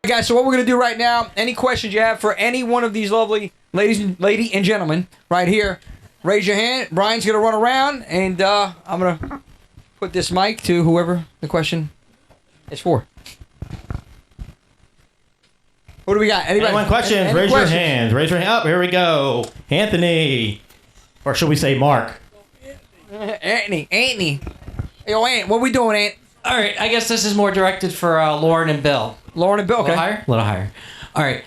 guys, so what we're going to do right now, any questions you have for any one of these lovely lady and gentlemen right here, raise your hand. Brian's going to run around, and I'm going to put this mic to whoever the question is for. What do we got? Anybody? Anyone questions? Any Raise questions? your hands. Raise your hand. Up. Here we go. Anthony. Or should we say Mark? Anthony. Yo, Ant, what we doing, Ant? All right, I guess this is more directed for Lauren and Bill. Lauren and Bill, okay. A little higher. All right.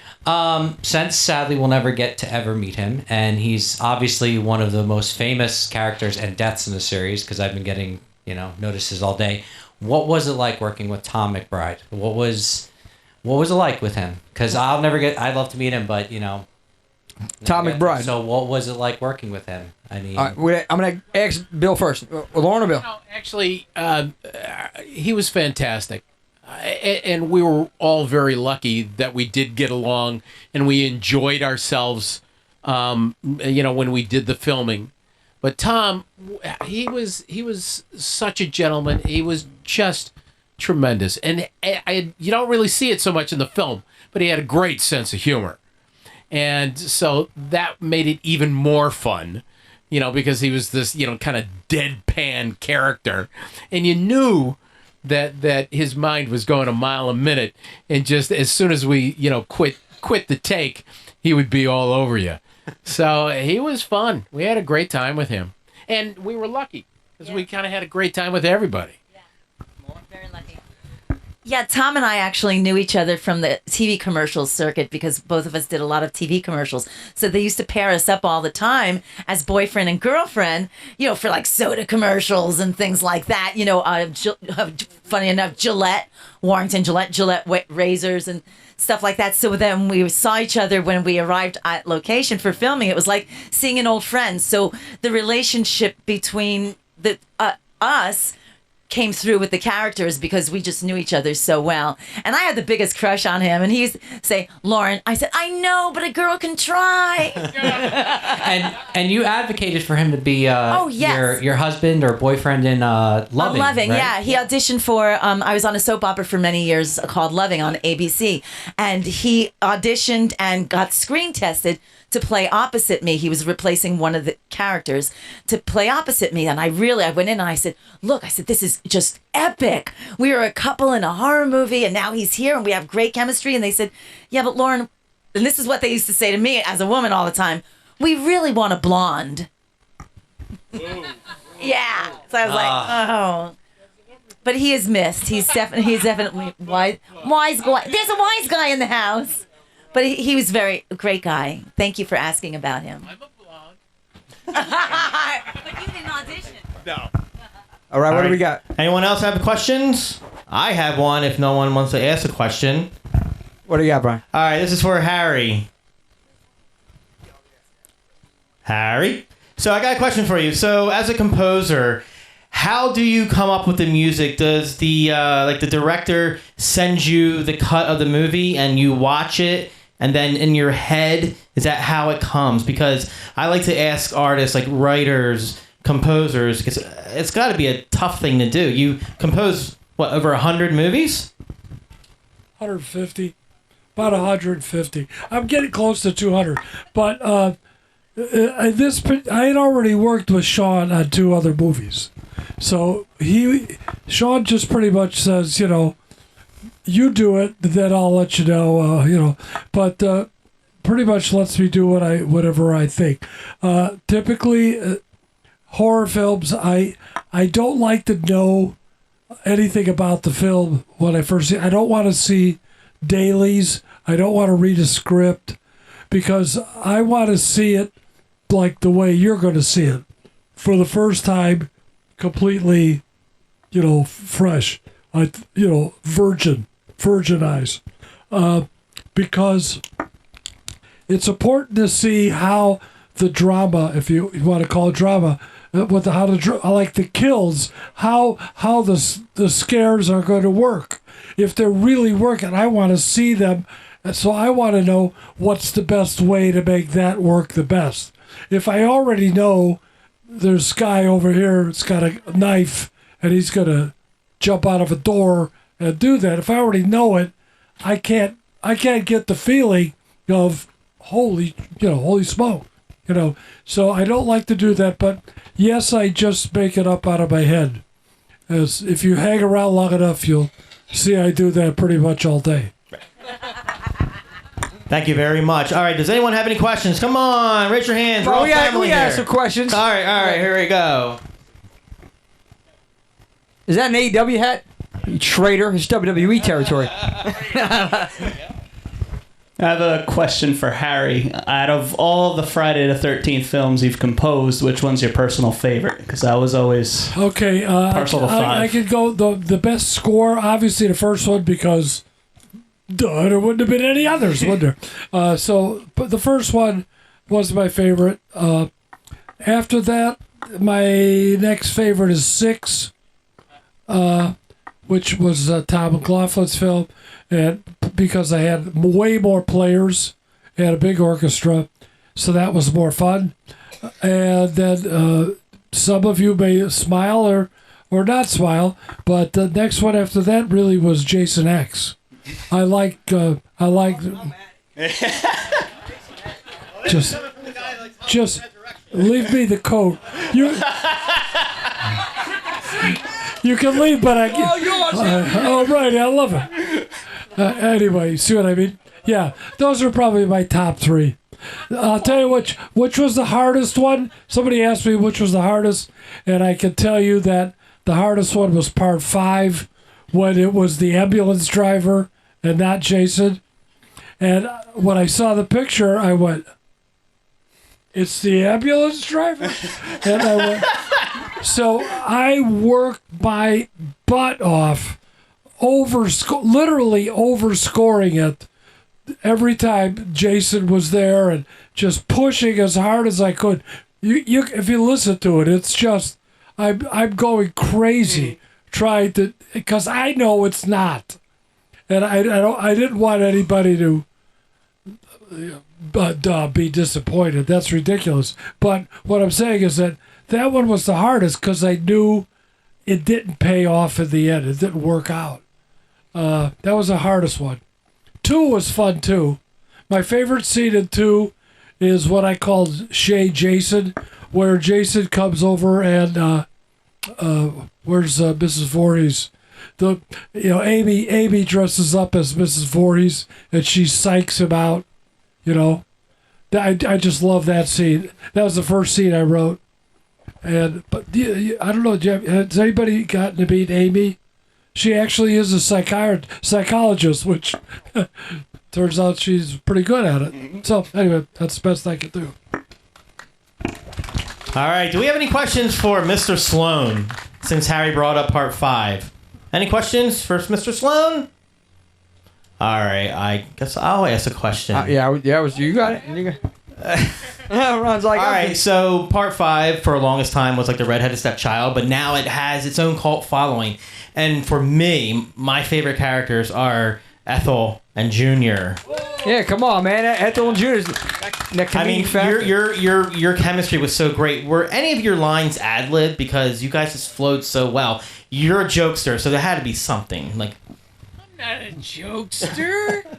Since sadly we'll never get to ever meet him, and he's obviously one of the most famous characters and deaths in the series, because I've been getting, notices all day. What was it like working with Tom McBride? What was it like with him? Because I'd love to meet him, but, Tom McBride. So what was it like working with him? I mean, I'm going to ask Bill first. Lauren or Bill? No, actually, he was fantastic. And we were all very lucky that we did get along and we enjoyed ourselves, when we did the filming. But Tom, he was such a gentleman. He was just tremendous. And you don't really see it so much in the film, but he had a great sense of humor. And so that made it even more fun, because he was this, kind of deadpan character. And you knew that his mind was going a mile a minute. And just as soon as we, quit the take, he would be all over you. So he was fun. We had a great time with him. And we were lucky because we kind of had a great time with everybody. Yeah, very lucky. Yeah, Tom and I actually knew each other from the TV commercial circuit because both of us did a lot of TV commercials. So they used to pair us up all the time as boyfriend and girlfriend, for like soda commercials and things like that. Funny enough, Warrington Gillette razors and stuff like that. So then we saw each other when we arrived at location for filming. It was like seeing an old friend. So the relationship between us came through with the characters because we just knew each other so well. And I had the biggest crush on him. And he used to say, Lauren, I said, I know, but a girl can try. and you advocated for him to be your husband or boyfriend in Loving. Loving, right? yeah. He auditioned for, I was on a soap opera for many years called Loving on ABC. And he auditioned and got screen tested to play opposite me. He was replacing one of the characters to play opposite me. And I went in and I said, look, this is just epic. We are a couple in a horror movie and now he's here and we have great chemistry. And they said, yeah, but Lauren, and this is what they used to say to me as a woman all the time, we really want a blonde. Yeah. So I was like, oh. But he is missed. He's definitely wise guy. There's a wise guy in the house. But he was a great guy. Thank you for asking about him. I'm a blonde. But you didn't audition. No. All right, what do we got? Anyone else have questions? I have one if no one wants to ask a question. What do you got, Brian? All right, this is for Harry. Harry? So I got a question for you. So as a composer, how do you come up with the music? Does the the director send you the cut of the movie and you watch it? And then in your head, is that how it comes? Because I like to ask artists, like writers, composers, because it's got to be a tough thing to do. You compose, over 100 movies? 150. About 150. I'm getting close to 200. But I had already worked with Sean on 2 other movies. So Sean just pretty much says, you do it, then I'll let you know, but pretty much lets me do whatever I think. Typically, horror films, I don't like to know anything about the film when I first see it. I don't want to see dailies. I don't want to read a script because I want to see it like the way you're going to see it for the first time, completely, fresh, virgin eyes, because it's important to see how the drama, if you want to call it drama, like the kills, how the scares are going to work. If they're really working, I want to see them, so I want to know what's the best way to make that work the best. If I already know there's a guy over here that's got a knife and he's going to jump out of a door and do that, if I already know it, I can't I can't get the feeling of holy smoke, So I don't like to do that, but yes, I just make it up out of my head. As if you hang around long enough, you'll see I do that pretty much all day. Thank you very much. All right, does anyone have any questions? Come on, raise your hands. We're all family we here. have some questions. All right, here we go. Is that an AEW hat? You traitor. It's WWE territory. I have a question for Harry. Out of all the Friday the 13th films you've composed, which one's your personal favorite? Because I was always partial to 5. I could go the best score, obviously the first one, because there wouldn't have been any others, would there? But the first one was my favorite. After that, my next favorite is 6, which was Tom McLaughlin's film, and because I had way more players, had a big orchestra, so that was more fun. And then some of you may smile or not smile, but the next one after that really was Jason X. I like just leave me the coat. You can leave, but I can. Oh, right, I love it. Anyway, see what I mean? Yeah, those are probably my top 3. I'll tell you which was the hardest one. Somebody asked me which was the hardest, and I can tell you that the hardest one was part 5, when it was the ambulance driver and not Jason. And when I saw the picture, I went, "It's the ambulance driver?" And I went, so I worked my butt off, literally overscoring it every time Jason was there and just pushing as hard as I could. You if you listen to it, it's just I'm going crazy trying to, because I know it's not, and I didn't want anybody to be disappointed. That's ridiculous. But what I'm saying is that one was the hardest because I knew it didn't pay off in the end. It didn't work out. That was the hardest one. 2 was fun too. My favorite scene in 2 is what I called Shay Jason, where Jason comes over and where's Mrs. Voorhees? Amy dresses up as Mrs. Voorhees and she psychs him out. I just love that scene. That was the first scene I wrote. But I don't know, has anybody gotten to meet Amy? She actually is a psychologist, which turns out she's pretty good at it. So anyway, that's the best I could do. All right, do we have any questions for Mr. Sloan, since Harry brought up part 5? Any questions for Mr. Sloan? All right, I guess I'll ask a question. You got it. You got Ron's like, all right, so part 5 for the longest time was like the redheaded stepchild, but now it has its own cult following. And for me, my favorite characters are Ethel and Junior. Yeah, come on, man. Ethel and Junior. I mean, your chemistry was so great. Were any of your lines ad-lib? Because you guys just flowed so well. You're a jokester, so there had to be something like. I'm not a jokester.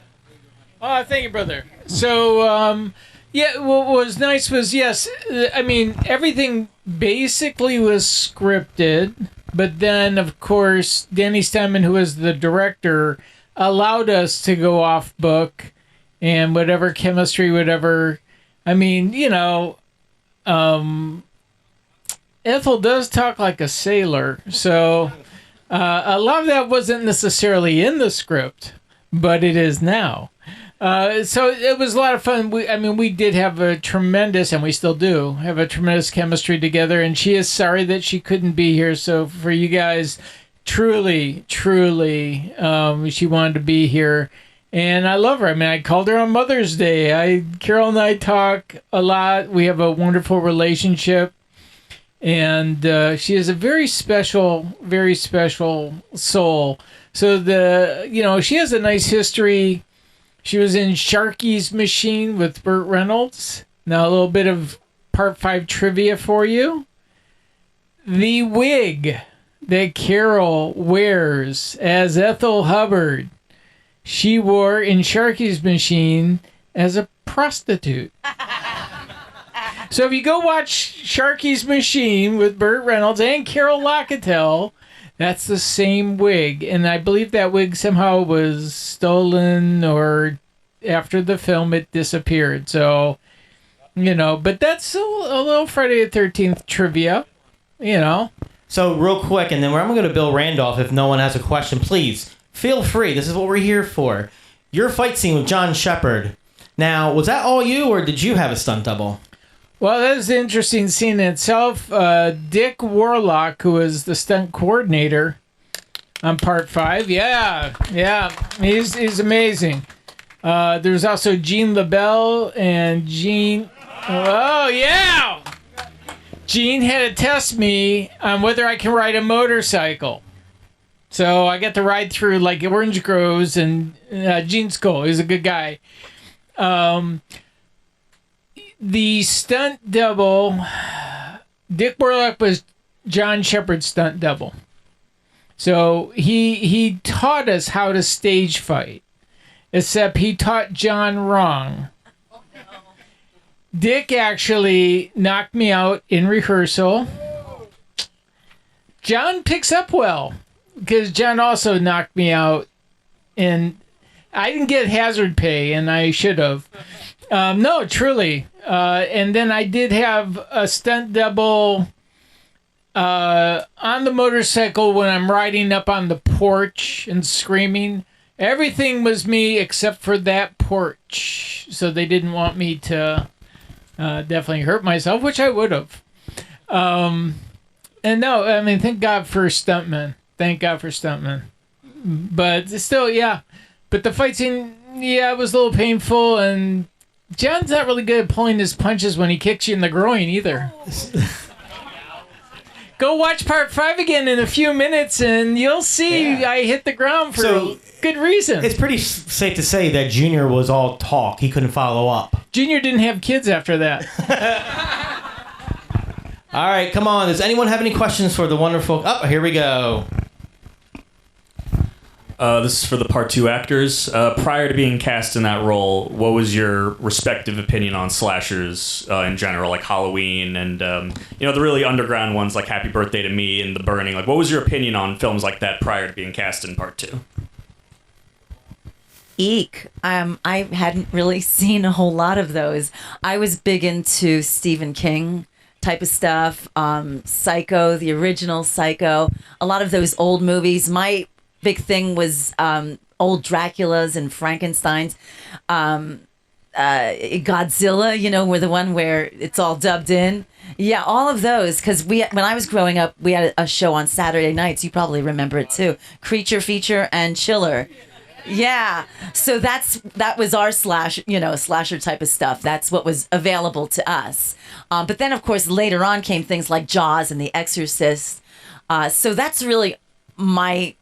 Oh, thank you, brother. So, yeah, what was nice was, yes, I mean, everything basically was scripted, but then, of course, Danny Steinman, who was the director, allowed us to go off book and whatever chemistry, whatever. I mean, Ethel does talk like a sailor, so a lot of that wasn't necessarily in the script, but it is now. So it was a lot of fun. We did have a tremendous, and we still do have a tremendous chemistry together. And she is sorry that she couldn't be here. So for you guys, truly, she wanted to be here. And I love her. I mean, I called her on Mother's Day. Carol and I talk a lot. We have a wonderful relationship. And she is a very special soul. So she has a nice history. She was in Sharky's Machine with Burt Reynolds. Now a little bit of part 5 trivia for you. The wig that Carol wears as Ethel Hubbard she wore in Sharky's Machine as a prostitute. So if you go watch Sharky's Machine with Burt Reynolds and Carol Locatell, that's the same wig. And I believe that wig somehow was stolen, or after the film it disappeared. So, but that's a little Friday the 13th trivia, So real quick, and then I'm going to go to Bill Randolph. If no one has a question, please feel free. This is what we're here for. Your fight scene with John Shepard. Now, was that all you, or did you have a stunt double? Well, that was an interesting scene in itself. Dick Warlock, who was the stunt coordinator on Part 5. Yeah, he's amazing. There's also Gene LaBelle and Gene... Oh, yeah! Gene had to test me on whether I can ride a motorcycle. So I got to ride through like Orange Groves, and Gene's cool. He's a good guy. The stunt double, Dick Warlock was John Shepard's stunt double. So he taught us how to stage fight, except he taught John wrong. Dick actually knocked me out in rehearsal. John picks up well, because John also knocked me out, and I didn't get hazard pay, and I should have. No, truly. And then I did have a stunt double on the motorcycle when I'm riding up on the porch and screaming. Everything was me except for that porch. So they didn't want me to definitely hurt myself, which I would have. And no, I mean, thank God for stuntmen. Thank God for stuntmen. But still, yeah. But the fight scene, yeah, it was a little painful, and John's not really good at pulling his punches when he kicks you in the groin either. Go watch Part 5 again in a few minutes, and you'll see I hit the ground for good reason. It's pretty safe to say that Junior was all talk. He couldn't follow up. Junior didn't have kids after that. All right, come on. Does anyone have any questions for the wonderful... Oh, here we go. This is for the Part 2 actors. Prior to being cast in that role, what was your respective opinion on slashers in general, like Halloween and the really underground ones like Happy Birthday to Me and The Burning? Like, what was your opinion on films like that prior to being cast in Part 2? Eek. I hadn't really seen a whole lot of those. I was big into Stephen King type of stuff, Psycho, the original Psycho, a lot of those old movies. My big thing was old Draculas and Frankensteins. Godzilla, were the one where it's all dubbed in. Yeah, all of those. Because when I was growing up, we had a show on Saturday nights. You probably remember it too. Creature Feature and Chiller. Yeah, so that was our slasher type of stuff. That's what was available to us. But then, of course, later on came things like Jaws and The Exorcist. So that's really my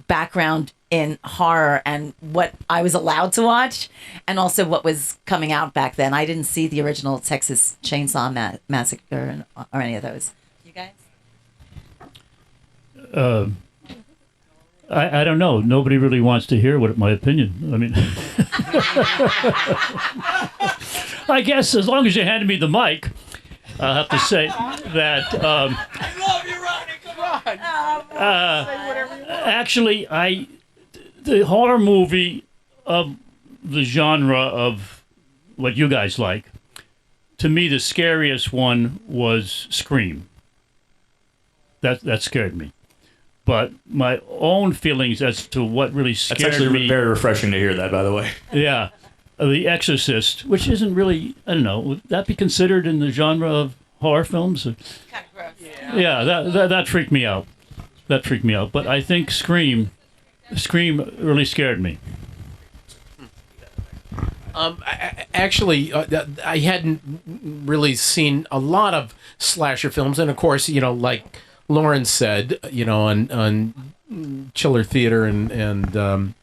background in horror and what I was allowed to watch, and also what was coming out back then. I didn't see the original Texas Chainsaw Massacre or any of those. You guys? I don't know. Nobody really wants to hear my opinion. I mean, I guess as long as you handed me the mic, I'll have to say that. I love you, Ronnie. Come on. Say whatever you want. Actually, the horror movie of the genre of what you guys like, to me, the scariest one was Scream. That scared me. But my own feelings as to what really scared me... That's actually very refreshing to hear that, by the way. Yeah. The Exorcist, which isn't really... I don't know. Would that be considered in the genre of horror films? Kind of gross. Yeah, that freaked me out. That freaked me out. But I think Scream really scared me. I hadn't really seen a lot of slasher films. And, of course, like... Lauren said, on Chiller Theater and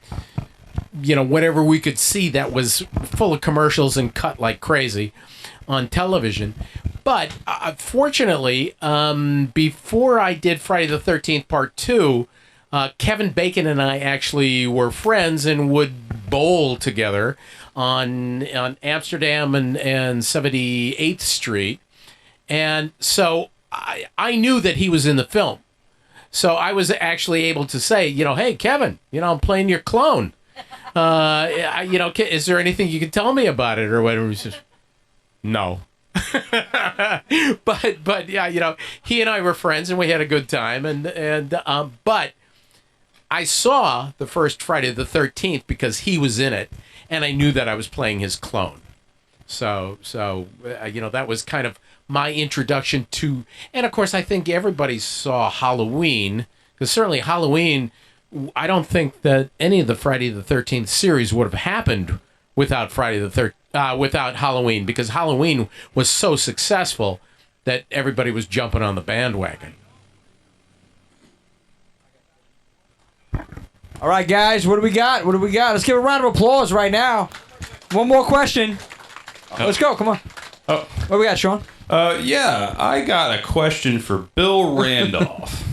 whatever we could see that was full of commercials and cut like crazy on television. But fortunately, before I did Friday the 13th Part 2, Kevin Bacon and I actually were friends and would bowl together on Amsterdam and 78th Street. And so I knew that he was in the film. So I was actually able to say, hey, Kevin, I'm playing your clone. Is there anything you can tell me about it or whatever? He says, no. but yeah, he and I were friends and we had a good time. But I saw the first Friday the 13th because he was in it, and I knew that I was playing his clone. So that was kind of my introduction to, and of course I think everybody saw Halloween, because certainly Halloween, I don't think that any of the Friday the 13th series would have happened without without Halloween, because Halloween was so successful that everybody was jumping on the bandwagon. All right, guys, what do we got? Let's give a round of applause right now. One more question. Let's go. Come on. Oh. What do we got, Sean? Yeah, I got a question for Bill Randolph.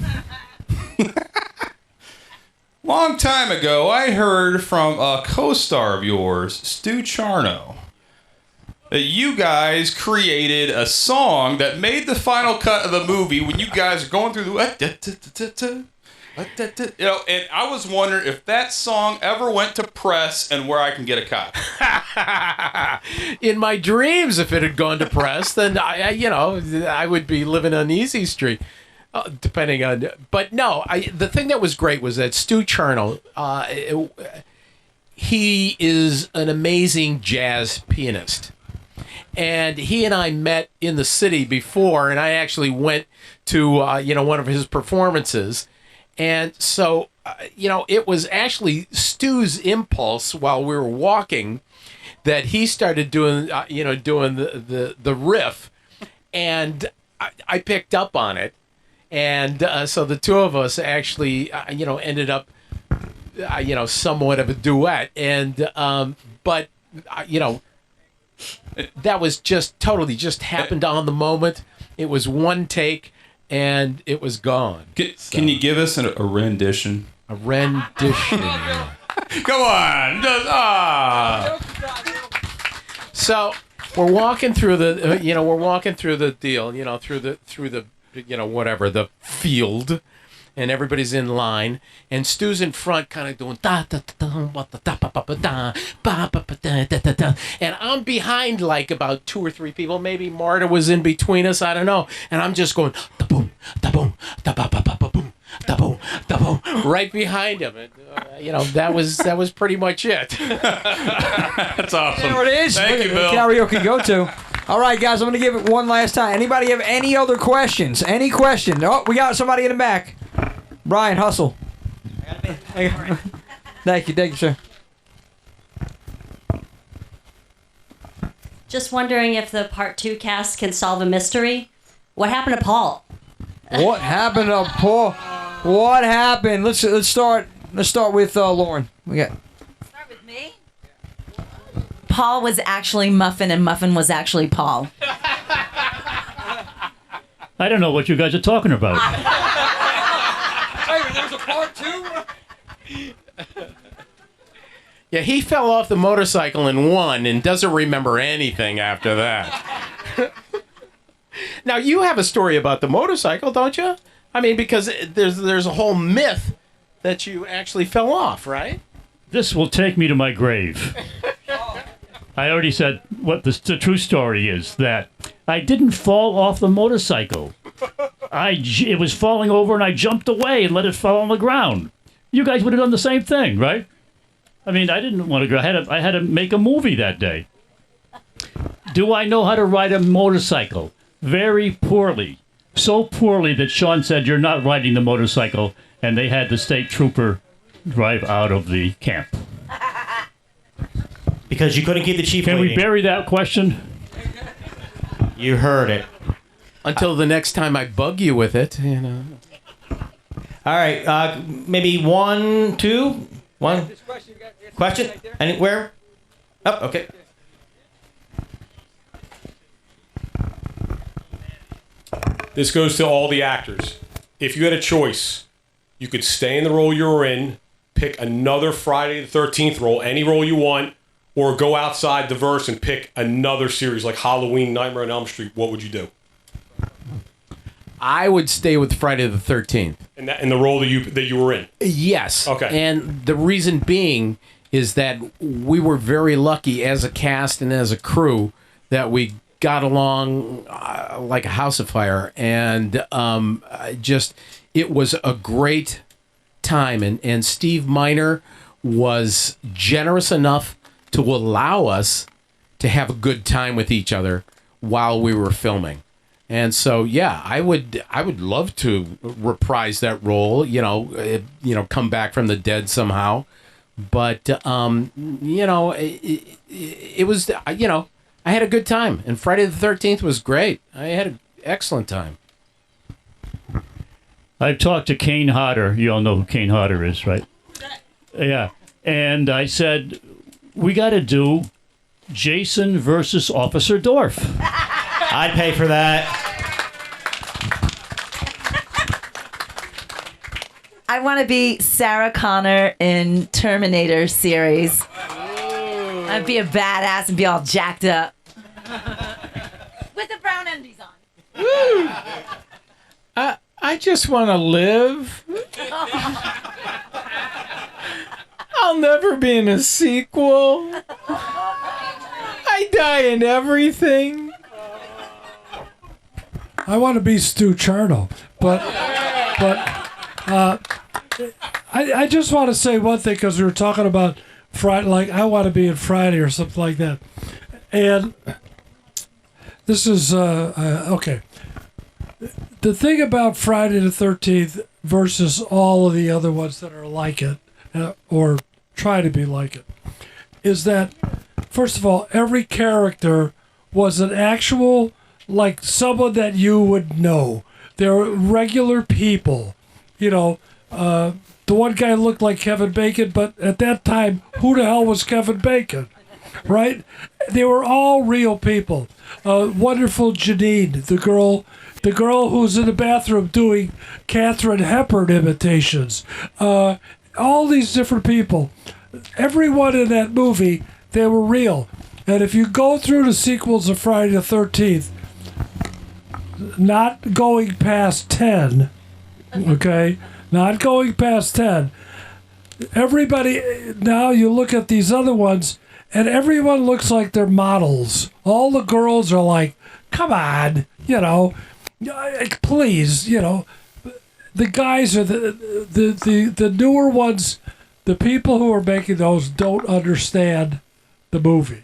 Long time ago, I heard from a co-star of yours, Stu Charno, that you guys created a song that made the final cut of the movie when you guys are going through the... and I was wondering if that song ever went to press and where I can get a copy. In my dreams, if it had gone to press, then I would be living on Easy Street, depending on. But no, the thing that was great was that Stu Charno, he is an amazing jazz pianist, and he and I met in the city before, and I actually went to one of his performances. And so, it was actually Stu's impulse while we were walking that he started doing the riff, and I picked up on it, and so the two of us actually ended up somewhat of a duet, and that was just totally happened on the moment. It was one take. And it was gone. Can you give us a rendition? A rendition. Come on. So we're walking through the deal, through the whatever, the field, and everybody's in line, and Stu's in front kind of doing da da da da da da, and I'm behind like about 2 or 3 people, maybe Marta was in between us, I don't know, and I'm just going da boom da boom da ba ba ba ba boom da boom da boom right behind him, and that was pretty much it. That's awesome. There it is. Thank you, Bill. Karaoke go to. All right, guys, I'm going to give it one last time. Anybody have any other questions? Any question? Oh, we got somebody in the back. Brian, hustle. Thank you, sir. Just wondering if the part 2 cast can solve a mystery. What happened to Paul? What happened to Paul? What happened? Let's start with Lauren. Start with me. Paul was actually Muffin, and Muffin was actually Paul. I don't know what you guys are talking about. There was a part 2? Yeah, he fell off the motorcycle and won and doesn't remember anything after that. Now, you have a story about the motorcycle, don't you? I mean, because there's a whole myth that you actually fell off, right? This will take me to my grave. I already said what the true story is, that I didn't fall off the motorcycle. It was falling over and I jumped away and let it fall on the ground. You guys would have done the same thing, right? I mean, I didn't want to go. I had to make a movie that day. Do I know how to ride a motorcycle? Very poorly. So poorly that Sean said, "You're not riding the motorcycle," and they had the state trooper drive out of the camp. Because you couldn't keep the chief waiting. Can we bury that question? You heard it. Until the next time I bug you with it, All right, maybe 1, 2, 1. Question? Anywhere? Oh, okay. This goes to all the actors. If you had a choice, You could stay in the role you were in, pick another Friday the 13th role, any role you want, or go outside the verse and pick another series like Halloween, Nightmare on Elm Street. What would you do? I would stay with Friday the 13th. In the role that you were in? Yes. Okay. And the reason being is that we were very lucky as a cast and as a crew that we got along like a house of fire. And it was a great time. And Steve Miner was generous enough to allow us to have a good time with each other while we were filming. And so, yeah, I would love to reprise that role, come back from the dead somehow. But, it was, I had a good time. And Friday the 13th was great. I had an excellent time. I've talked to Kane Hodder. You all know who Kane Hodder is, right? Yeah. And I said, we got to do Jason versus Officer Dorff. I'd pay for that. I want to be Sarah Connor in Terminator series. I'd be a badass and be all jacked up. With the brown undies on. I just want to live. I'll never be in a sequel. I die in everything. I want to be Stu Charno, but I just want to say one thing because we were talking about Friday, like I want to be in Friday or something like that, and this is okay. The thing about Friday the 13th versus all of the other ones that are like it, or try to be like it, is that, first of all, every character was an actual, like, someone that you would know. They're regular people. The one guy looked like Kevin Bacon, but at that time, who the hell was Kevin Bacon? Right? They were all real people. Wonderful Janine, the girl who's in the bathroom doing Katharine Hepburn imitations. All these different people. Everyone in that movie, they were real. And if you go through the sequels of Friday the 13th, not going past 10, okay? Not going past 10. Everybody, now you look at these other ones, and everyone looks like they're models. All the girls are like, come on, please, the guys are the newer ones. The people who are making those don't understand the movie.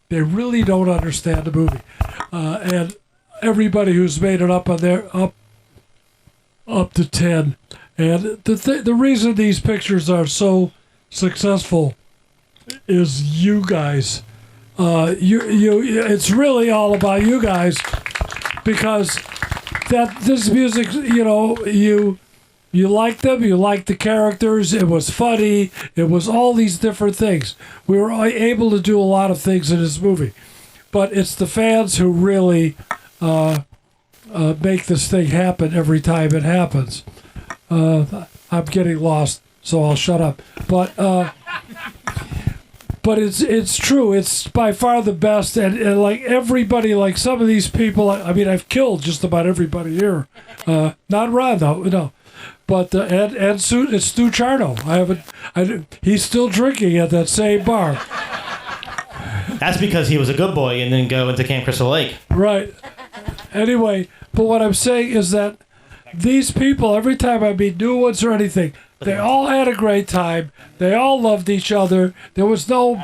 They really don't understand the movie, and everybody who's made it up on there up to 10. And the reason these pictures are so successful is you guys. It's really all about you guys, because this music, you like them, you like the characters, it was funny, it was all these different things. We were able to do a lot of things in this movie, but it's the fans who really make this thing happen every time it happens. I'm getting lost, so I'll shut up. But it's true. It's by far the best, and like everybody, like some of these people. I mean, I've killed just about everybody here. Not Ron though, no. But and Stu Charno. He's still drinking at that same bar. That's because he was a good boy and didn't go into Camp Crystal Lake. Right. Anyway, but what I'm saying is that these people, every time I meet new ones or anything, they all had a great time. They all loved each other. There was no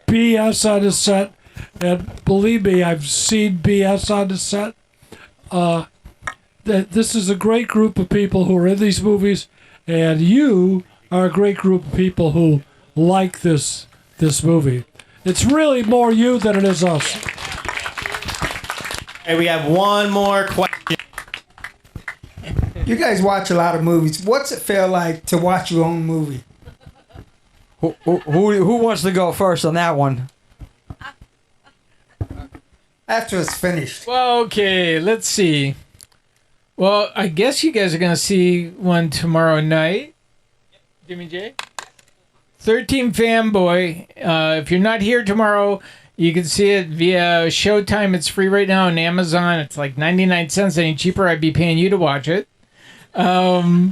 BS on the set. And believe me, I've seen BS on the set. This is a great group of people who are in these movies, and you are a great group of people who like this movie. It's really more you than it is us. Hey, we have one more question. You guys watch a lot of movies. What's it feel like to watch your own movie? Who wants to go first on that one? After it's finished. Well, okay, let's see. Well, I guess you guys are going to see one tomorrow night. Jimmy J? 13 Fanboy. If you're not here tomorrow, you can see it via Showtime. It's free right now on Amazon. It's like 99 cents. Any cheaper, I'd be paying you to watch it. I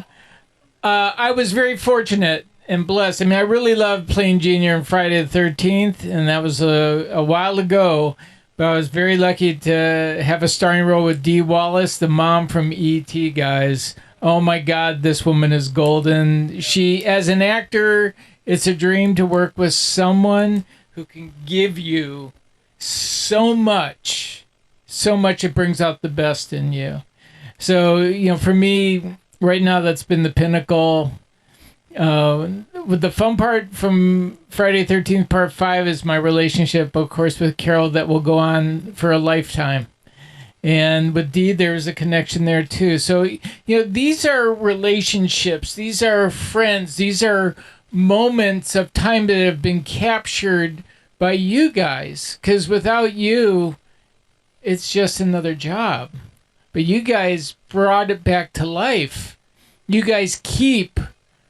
was very fortunate and blessed. I mean, I really loved playing Junior in Friday the 13th, and that was a while ago. But I was very lucky to have a starring role with Dee Wallace, the mom from E.T., guys. Oh my God, this woman is golden. She, as an actor, it's a dream to work with someone who can give you so much it brings out the best in you. So, you know, for me, right now, that's been the pinnacle. With the fun part from Friday 13th Part 5 is my relationship, of course, with Carol that will go on for a lifetime. And with Dee, there's a connection there, too. So, you know, these are relationships. These are friends. These are moments of time that have been captured by you guys. Because without you, it's just another job. But you guys brought it back to life. You guys keep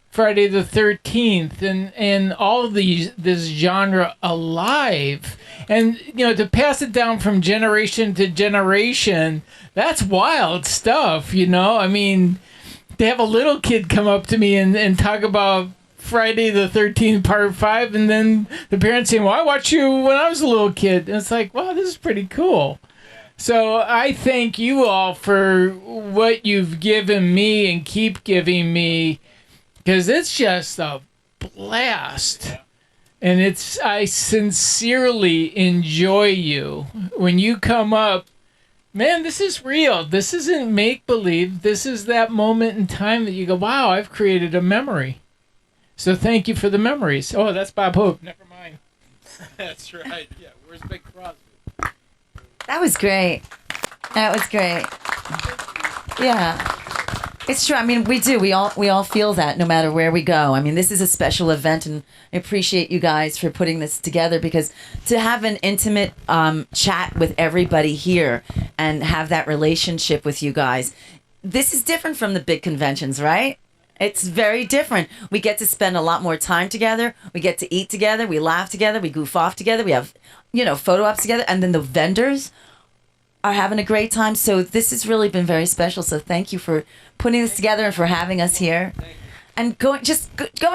Friday the 13th and all of this genre alive. And, you know, to pass it down from generation to generation, that's wild stuff, you know? I mean, to have a little kid come up to me and talk about Friday the 13th Part 5, and then the parents saying, well, I watched you when I was a little kid. And it's like, wow, this is pretty cool. So I thank you all for what you've given me and keep giving me, because it's just a blast. And I sincerely enjoy you. When you come up, man, this is real. This isn't make-believe. This is that moment in time that you go, wow, I've created a memory. So thank you for the memories. Oh, that's Bob Hope. Never mind. That's right. Yeah, where's Big Crosby? That was great. That was great. Yeah. It's true. I mean, we do. We all feel that no matter where we go. I mean, this is a special event, and I appreciate you guys for putting this together, because to have an intimate chat with everybody here and have that relationship with you guys, this is different from the big conventions, right? It's very different. We get to spend a lot more time together. We get to eat together. We laugh together. We goof off together. We have, you know, photo ops together. And then the vendors are having a great time. So this has really been very special. So thank you for putting this together and for having us here. And going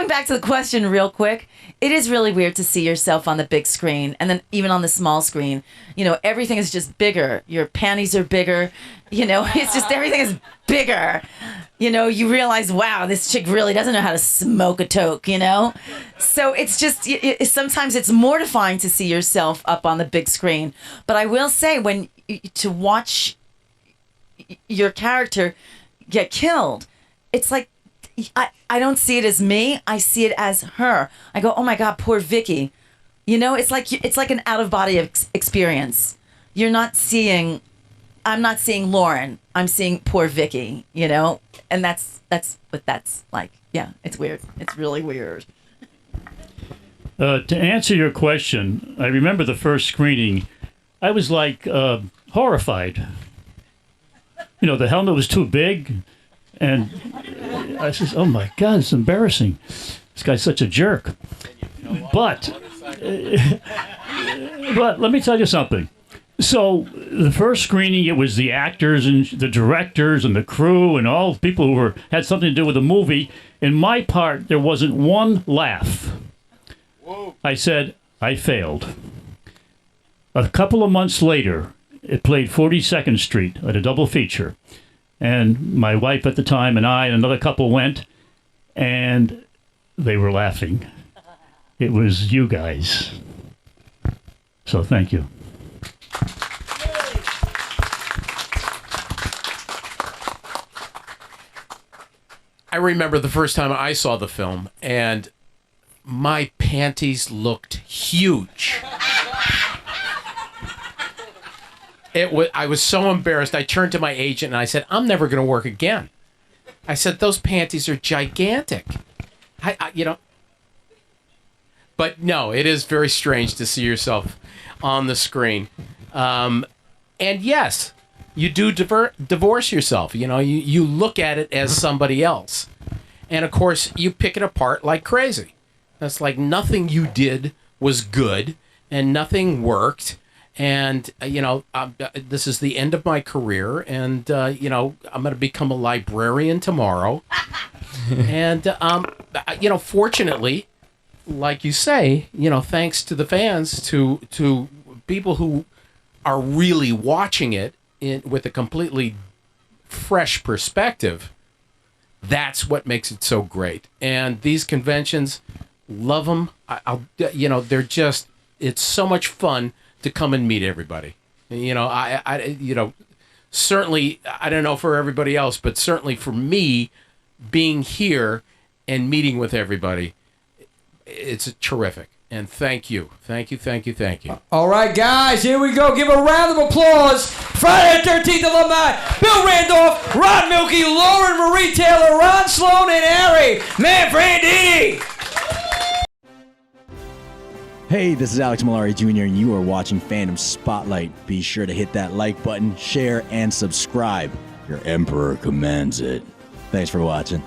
back to the question real quick, it is really weird to see yourself on the big screen and then even on the small screen. You know, everything is just bigger. Your panties are bigger. You know, it's just everything is bigger. You know, you realize, wow, this chick really doesn't know how to smoke a toke, you know? So it's just, sometimes it's mortifying to see yourself up on the big screen. But I will say, to watch your character get killed, it's like, I don't see it as me. I see it as her. I go, oh my God, poor Vicky. You know, it's like an out-of-body experience. I'm not seeing Lauren. I'm seeing poor Vicky, you know? And that's what that's like. Yeah, it's weird. It's really weird. To answer your question, I remember the first screening. I was like horrified. You know, the helmet was too big. And I says, oh my God, it's embarrassing. This guy's such a jerk. But let me tell you something. So the first screening, it was the actors and the directors and the crew and all the people who had something to do with the movie. In my part, there wasn't one laugh. Whoa. I said, I failed. A couple of months later, it played 42nd Street at a double feature. And my wife at the time and I and another couple went, and they were laughing. It was you guys. So thank you. I remember the first time I saw the film, and my panties looked huge. I was so embarrassed. I turned to my agent and I said, I'm never going to work again. I said, those panties are gigantic. You know. But no, it is very strange to see yourself on the screen. And yes, you do divorce yourself. You know, you look at it as somebody else. And of course, you pick it apart like crazy. That's like nothing you did was good and nothing worked. And, this is the end of my career. And, I'm going to become a librarian tomorrow. And, fortunately, like you say, thanks to the fans, to people who are really watching it with a completely fresh perspective, that's what makes it so great. And these conventions, love them. They're just, it's so much fun to come and meet everybody. Certainly, I don't know for everybody else, but certainly for me, being here and meeting with everybody, it's terrific. And thank you. Thank you. All right, guys, here we go. Give a round of applause. Friday the 13th alumni, Bill Randolph, Ron Millkie, Lauren Marie Taylor, Ron Sloan, and Harry Manfredini. Hey, this is Alex Malari Jr., and you are watching Fandom Spotlight. Be sure to hit that like button, share, and subscribe. Your Emperor commands it. Thanks for watching.